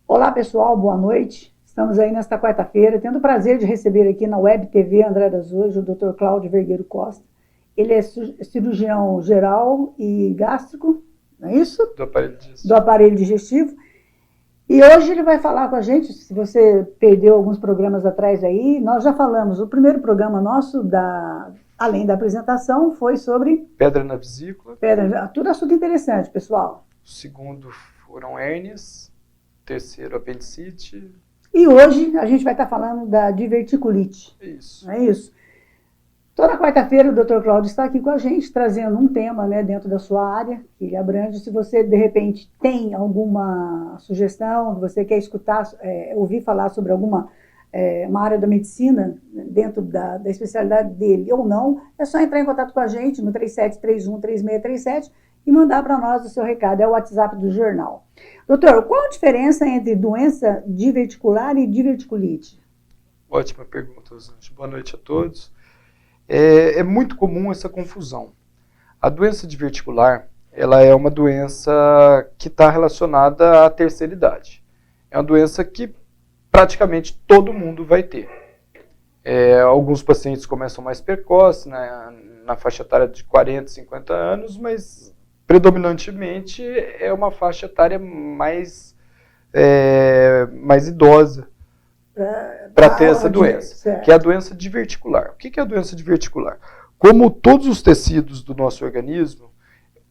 Olá pessoal, boa noite. Estamos aí nesta quarta-feira, tendo o prazer de receber aqui na Web TV André das Hoje o Dr. Cláudio Vergueiro Costa. Ele é cirurgião geral e gástrico, não é isso? Do aparelho digestivo. Do aparelho digestivo. E hoje ele vai falar com a gente, se você perdeu alguns programas atrás aí, nós já falamos, o primeiro programa nosso, além da apresentação, foi sobre... Pedra na vesícula. Tudo assunto interessante, pessoal. O segundo foram hérnias. Terceiro, apendicite. E hoje a gente vai estar falando da diverticulite. Isso. Não é isso? Toda quarta-feira o Dr. Cláudio está aqui com a gente, trazendo um tema, né, dentro da sua área, que ele abrange. Se você, de repente, tem alguma sugestão, você quer escutar, ouvir falar sobre uma área da medicina, dentro da especialidade dele ou não, é só entrar em contato com a gente no 3731-3637 e mandar para nós o seu recado. É o WhatsApp do jornal. Doutor, qual a diferença entre doença diverticular e diverticulite? Ótima pergunta, Rosângela. Boa noite a todos. É muito comum essa confusão. A doença diverticular, ela é uma doença que está relacionada à terceira idade. É uma doença que praticamente todo mundo vai ter. Alguns pacientes começam mais precoce, na faixa etária de 40, 50 anos, mas predominantemente é uma faixa etária mais idosa para ter essa doença, que é a doença diverticular. O que é a doença diverticular? Como todos os tecidos do nosso organismo,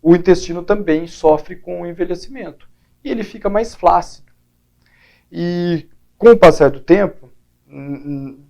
o intestino também sofre com o envelhecimento e ele fica mais flácido. E com o passar do tempo,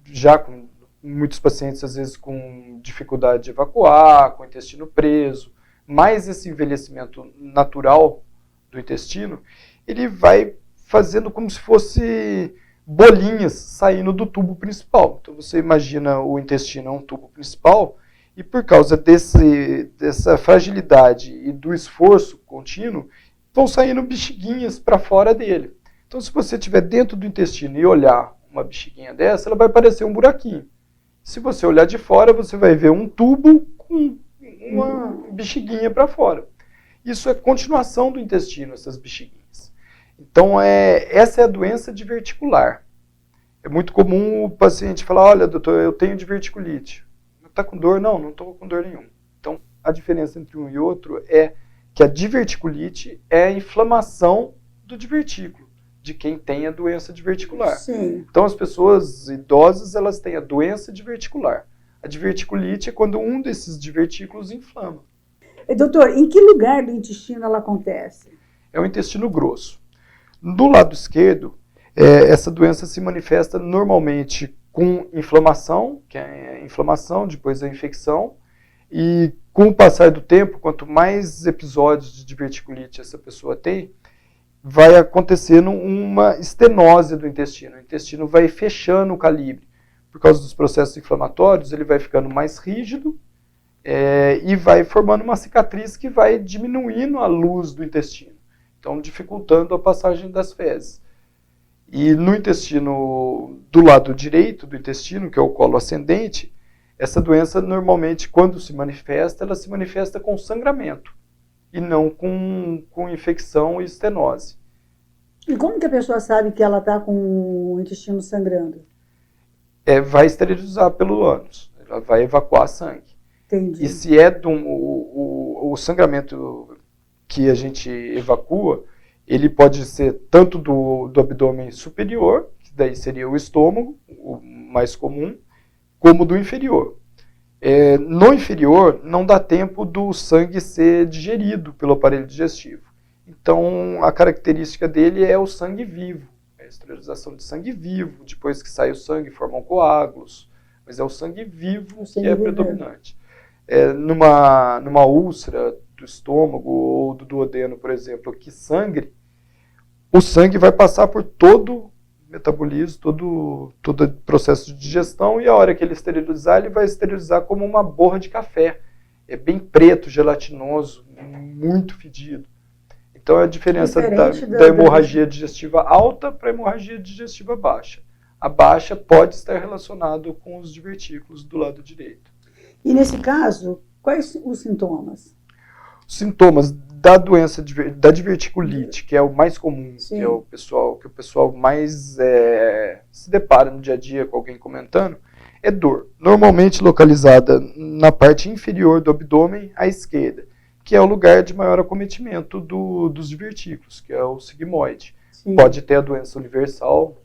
já com muitos pacientes às vezes com dificuldade de evacuar, com o intestino preso, mais esse envelhecimento natural do intestino, ele vai fazendo como se fosse bolinhas saindo do tubo principal. Então você imagina o intestino é um tubo principal e por causa dessa fragilidade e do esforço contínuo, vão saindo bexiguinhas para fora dele. Então se você estiver dentro do intestino e olhar uma bexiguinha dessa, ela vai parecer um buraquinho. Se você olhar de fora, você vai ver um tubo com uma bexiguinha para fora. Isso é continuação do intestino, essas bexiguinhas. Então, essa é a doença diverticular. É muito comum o paciente falar, olha, doutor, eu tenho diverticulite. Está com dor? Não, não estou com dor nenhuma. Então, a diferença entre um e outro é que a diverticulite é a inflamação do divertículo, de quem tem a doença diverticular. Sim. Então, as pessoas idosas, elas têm a doença diverticular. A diverticulite é quando um desses divertículos inflama. Doutor, em que lugar do intestino ela acontece? É o intestino grosso. Do lado esquerdo, essa doença se manifesta normalmente com inflamação, que é a inflamação, depois a infecção, e com o passar do tempo, quanto mais episódios de diverticulite essa pessoa tem, vai acontecendo uma estenose do intestino. O intestino vai fechando o calibre. Por causa dos processos inflamatórios, ele vai ficando mais rígido e vai formando uma cicatriz que vai diminuindo a luz do intestino. Então, dificultando a passagem das fezes. E no intestino, do lado direito do intestino, que é o colo ascendente, essa doença normalmente, quando se manifesta, ela se manifesta com sangramento e não com infecção e estenose. E como que a pessoa sabe que ela está com o intestino sangrando? Vai esterilizar pelo ânus, ela vai evacuar sangue. Entendi. E se o sangramento que a gente evacua, ele pode ser tanto do abdômen superior, que daí seria o estômago, o mais comum, como do inferior. No inferior, não dá tempo do sangue ser digerido pelo aparelho digestivo. Então, a característica dele é o sangue vivo, a esterilização de sangue vivo. Depois que sai o sangue, formam coágulos, mas é o sangue vivo que é predominante. Numa úlcera do estômago ou do duodeno, por exemplo, que sangre, o sangue vai passar por todo o metabolismo, todo o processo de digestão, e a hora que ele esterilizar, ele vai esterilizar como uma borra de café. É bem preto, gelatinoso, muito fedido. Então, é a diferença da hemorragia digestiva alta para a hemorragia digestiva baixa. A baixa pode estar relacionada com os divertículos do lado direito. E nesse caso, quais os sintomas? Os sintomas da doença da diverticulite, que é o mais comum, Sim. que é o pessoal mais se depara no dia a dia com alguém comentando, é dor. Normalmente localizada na parte inferior do abdômen à esquerda, que é o lugar de maior acometimento dos divertículos, que é o sigmoide. Sim. Pode ter a doença universal,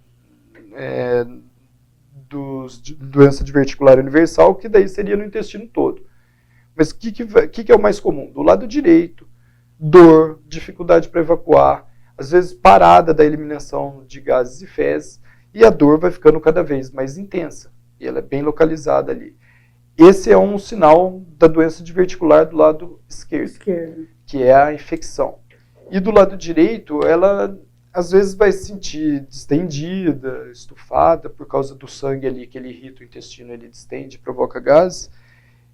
doença diverticular universal, que daí seria no intestino todo. Mas o que é o mais comum? Do lado direito, dor, dificuldade para evacuar, às vezes parada da eliminação de gases e fezes, e a dor vai ficando cada vez mais intensa, e ela é bem localizada ali. Esse é um sinal da doença diverticular do lado esquerdo, que é a infecção. E do lado direito, ela às vezes vai se sentir distendida, estufada, por causa do sangue ali, que ele irrita o intestino, ele distende, provoca gases.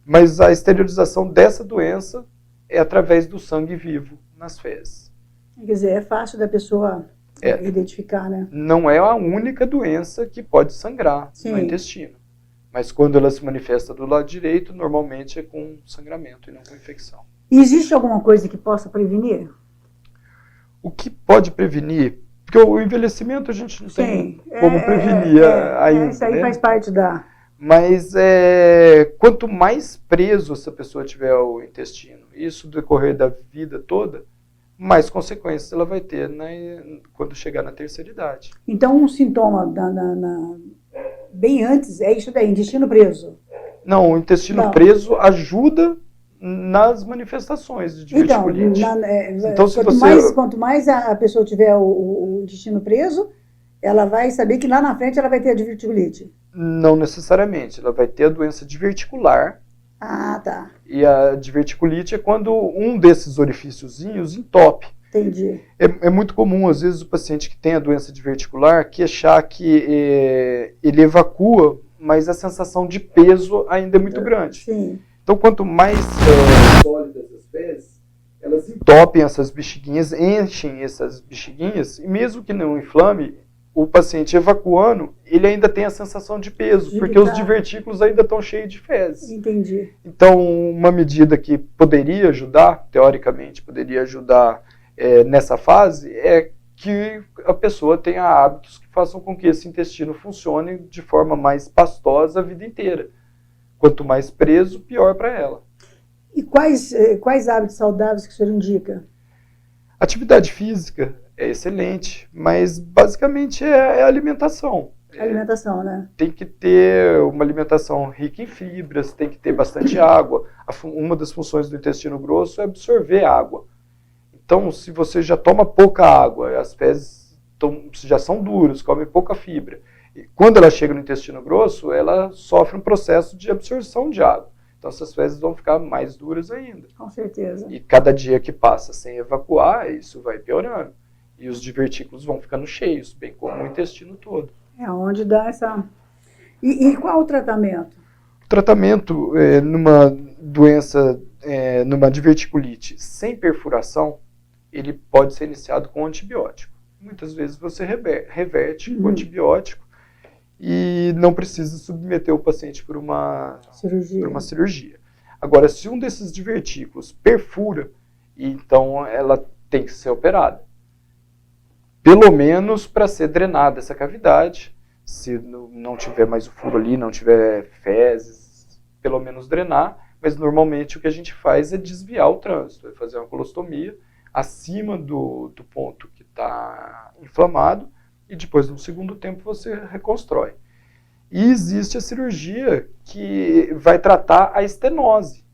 Mas a exteriorização dessa doença é através do sangue vivo nas fezes. Quer dizer, é fácil da pessoa identificar, né? Não é a única doença que pode sangrar no intestino. Mas quando ela se manifesta do lado direito, normalmente é com sangramento e não com infecção. E existe alguma coisa que possa prevenir? O que pode prevenir? Porque o envelhecimento a gente não tem como prevenir ainda. Isso aí faz parte da... Mas quanto mais preso essa pessoa tiver ao intestino, isso decorrer da vida toda, mais consequências ela vai ter quando chegar na terceira idade. Então, um sintoma bem antes é isso daí, intestino preso? Não, o intestino preso ajuda nas manifestações de diverticulite. Então, quanto mais a pessoa tiver o intestino preso, ela vai saber que lá na frente ela vai ter a diverticulite. Não necessariamente, ela vai ter a doença diverticular. Ah, tá. E a diverticulite é quando um desses orifíciozinhos entope. Entendi. É muito comum, às vezes, o paciente que tem a doença diverticular queixar que ele evacua, mas a sensação de peso ainda é muito grande. Sim. Então, quanto mais sólidas essas fezes, elas entopem essas bexiguinhas, enchem essas bexiguinhas, e mesmo que não inflame, o paciente evacuando, ele ainda tem a sensação de peso, porque os divertículos ainda estão cheios de fezes. Entendi. Então, uma medida que poderia ajudar, teoricamente, poderia ajudar nessa fase, é que a pessoa tenha hábitos que façam com que esse intestino funcione de forma mais pastosa a vida inteira. Quanto mais preso, pior para ela. E quais hábitos saudáveis que o senhor indica? Atividade física é excelente, mas basicamente é a alimentação. Alimentação, né? Tem que ter uma alimentação rica em fibras, tem que ter bastante água. Uma das funções do intestino grosso é absorver água. Então, se você já toma pouca água, as fezes já são duras, come pouca fibra. E quando ela chega no intestino grosso, ela sofre um processo de absorção de água. Então, essas fezes vão ficar mais duras ainda. Com certeza. E cada dia que passa sem evacuar, isso vai piorando. E os divertículos vão ficando cheios, bem como o intestino todo. É onde dá essa... E qual o tratamento? O tratamento numa doença, numa diverticulite sem perfuração, ele pode ser iniciado com antibiótico. Muitas vezes você reverte com antibiótico e não precisa submeter o paciente por uma cirurgia. Agora, se um desses divertículos perfura, então ela tem que ser operada. Pelo menos para ser drenada essa cavidade, se não tiver mais o furo ali, não tiver fezes, pelo menos drenar, mas normalmente o que a gente faz é desviar o trânsito, é fazer uma colostomia acima do ponto que está inflamado e depois no segundo tempo você reconstrói. E existe a cirurgia que vai tratar a estenose.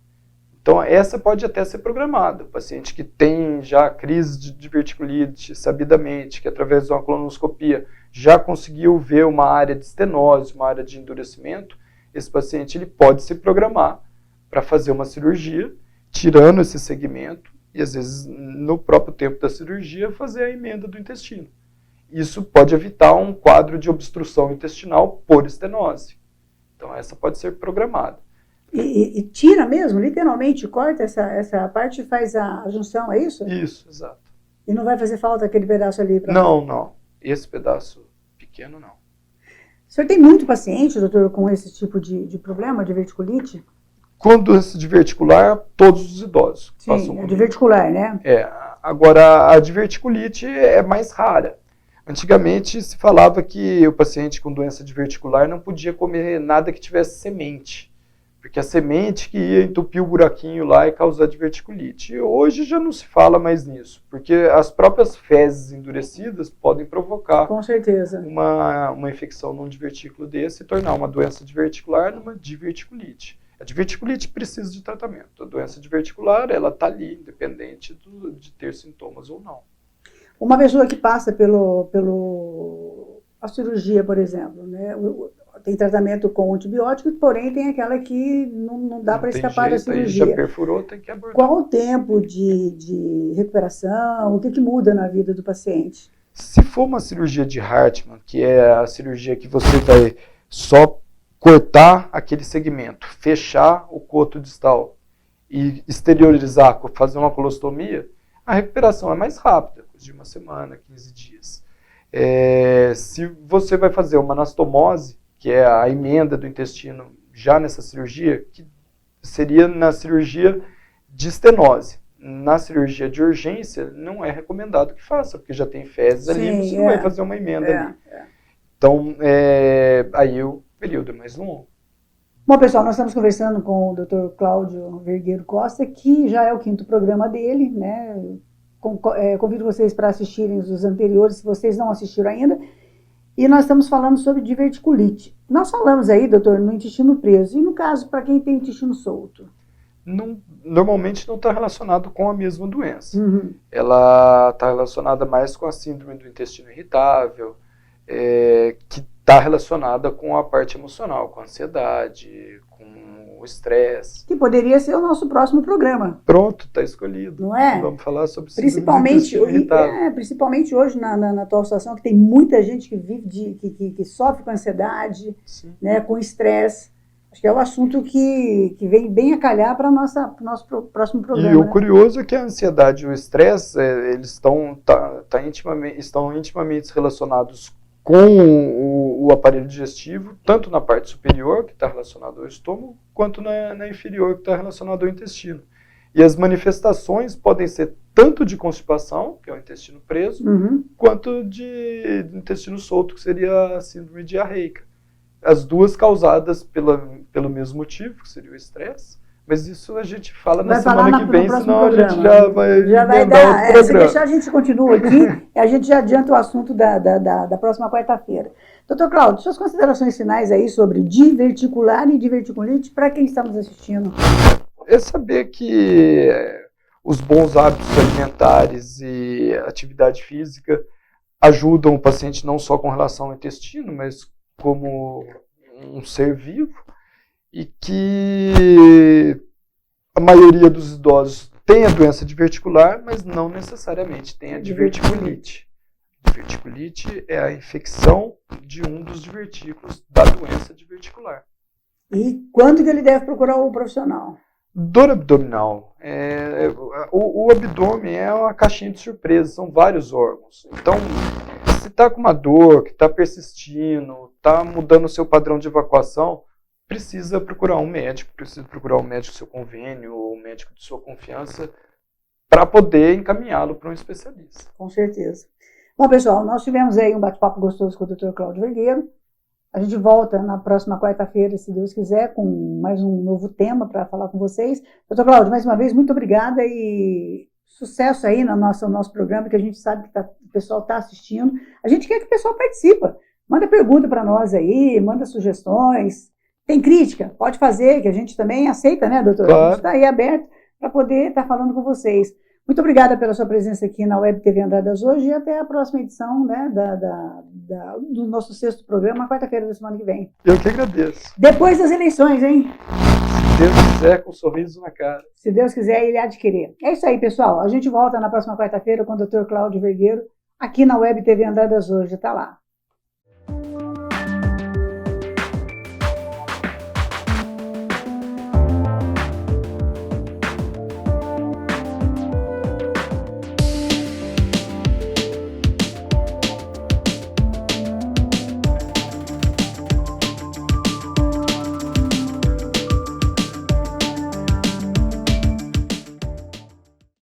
Então, essa pode até ser programada. O paciente que tem já crise de diverticulite, sabidamente, que através de uma colonoscopia já conseguiu ver uma área de estenose, uma área de endurecimento, esse paciente ele pode se programar para fazer uma cirurgia, tirando esse segmento, e às vezes no próprio tempo da cirurgia fazer a emenda do intestino. Isso pode evitar um quadro de obstrução intestinal por estenose. Então, essa pode ser programada. E tira mesmo, literalmente, corta essa parte e faz a junção, é isso? Isso, exato. E não vai fazer falta aquele pedaço ali? Não. Esse pedaço pequeno, não. O senhor tem muito paciente, doutor, com esse tipo de problema, de verticulite? Com doença diverticular, todos os idosos. Sim, é diverticular, né? Agora, a diverticulite é mais rara. Antigamente se falava que o paciente com doença diverticular não podia comer nada que tivesse semente, porque a semente que ia entupir o buraquinho lá e causar diverticulite. Hoje já não se fala mais nisso, porque as próprias fezes endurecidas podem provocar, com certeza, uma infecção num divertículo desse e tornar uma doença diverticular numa diverticulite. A diverticulite precisa de tratamento. A doença diverticular, ela está ali, independente de ter sintomas ou não. Uma pessoa que passa a cirurgia, por exemplo, né? Tem tratamento com antibiótico, porém tem aquela que não dá para escapar da cirurgia. Já perfurou, tem que abordar. Qual o tempo de recuperação? O que muda na vida do paciente? Se for uma cirurgia de Hartmann, que é a cirurgia que você vai só cortar aquele segmento, fechar o coto distal e exteriorizar, fazer uma colostomia, a recuperação é mais rápida, de uma semana, 15 dias. Se você vai fazer uma anastomose, que é a emenda do intestino já nessa cirurgia, que seria na cirurgia de estenose. Na cirurgia de urgência, não é recomendado que faça, porque já tem fezes ali, você não vai fazer uma emenda ali. Então, aí o período é mais longo. Bom, pessoal, nós estamos conversando com o Dr. Cláudio Vergueiro Costa, que já é o 5º programa dele, né? Convido vocês para assistirem os anteriores, se vocês não assistiram ainda. E nós estamos falando sobre diverticulite. Nós falamos aí, doutor, no intestino preso. E no caso, para quem tem intestino solto? Normalmente não está relacionado com a mesma doença. Uhum. Ela está relacionada mais com a síndrome do intestino irritável, que está relacionada com a parte emocional, com a ansiedade, com o estresse. Que poderia ser o nosso próximo programa. Pronto, está escolhido. Não é? Vamos falar sobre síndrome do intestino irritável. Principalmente hoje, na atual situação, que tem muita gente que vive, que sofre com ansiedade, né, com estresse. Acho que é o assunto que vem bem a calhar para o nosso próximo programa. E o curioso é que a ansiedade e o estresse, eles estão intimamente relacionados com o aparelho digestivo, tanto na parte superior, que está relacionado ao estômago, quanto na inferior, que está relacionado ao intestino. E as manifestações podem ser tanto de constipação, que é o intestino preso, quanto de intestino solto, que seria a síndrome diarreica. As duas causadas pelo mesmo motivo, que seria o estresse. Mas isso a gente fala na semana que vem, senão a gente já vai dar outro programa. Se deixar, a gente continua aqui e a gente já adianta o assunto da próxima quarta-feira. Doutor Cláudio, suas considerações finais aí sobre diverticular e diverticulite para quem está nos assistindo? É saber que os bons hábitos alimentares e atividade física ajudam o paciente não só com relação ao intestino, mas como um ser vivo. E que a maioria dos idosos tem a doença diverticular, mas não necessariamente tem a diverticulite. Diverticulite é a infecção de um dos divertículos da doença diverticular. E quando que ele deve procurar o profissional? Dor abdominal. O abdômen é uma caixinha de surpresa, são vários órgãos. Então, se está com uma dor que está persistindo, está mudando o seu padrão de evacuação, precisa procurar um médico do seu convênio ou um médico de sua confiança para poder encaminhá-lo para um especialista. Com certeza. Bom, pessoal, nós tivemos aí um bate-papo gostoso com o Dr. Cláudio Vergueiro. A gente volta na próxima quarta-feira, se Deus quiser, com mais um novo tema para falar com vocês. Dr. Cláudio, mais uma vez, muito obrigada e sucesso aí no nosso programa, que a gente sabe que o pessoal está assistindo. A gente quer que o pessoal participe. Manda pergunta para nós aí, manda sugestões. Tem crítica? Pode fazer, que a gente também aceita, né, doutor? Claro. A gente está aí aberto para poder estar falando com vocês. Muito obrigada pela sua presença aqui na Web TV Andradas hoje e até a próxima edição, né, do nosso 6º programa, quarta-feira da semana que vem. Eu que agradeço. Depois das eleições, hein? Se Deus quiser, com um sorriso na cara. Se Deus quiser, ele há de querer. É isso aí, pessoal. A gente volta na próxima quarta-feira com o Dr. Cláudio Vergueiro, aqui na Web TV Andradas hoje. Tá lá.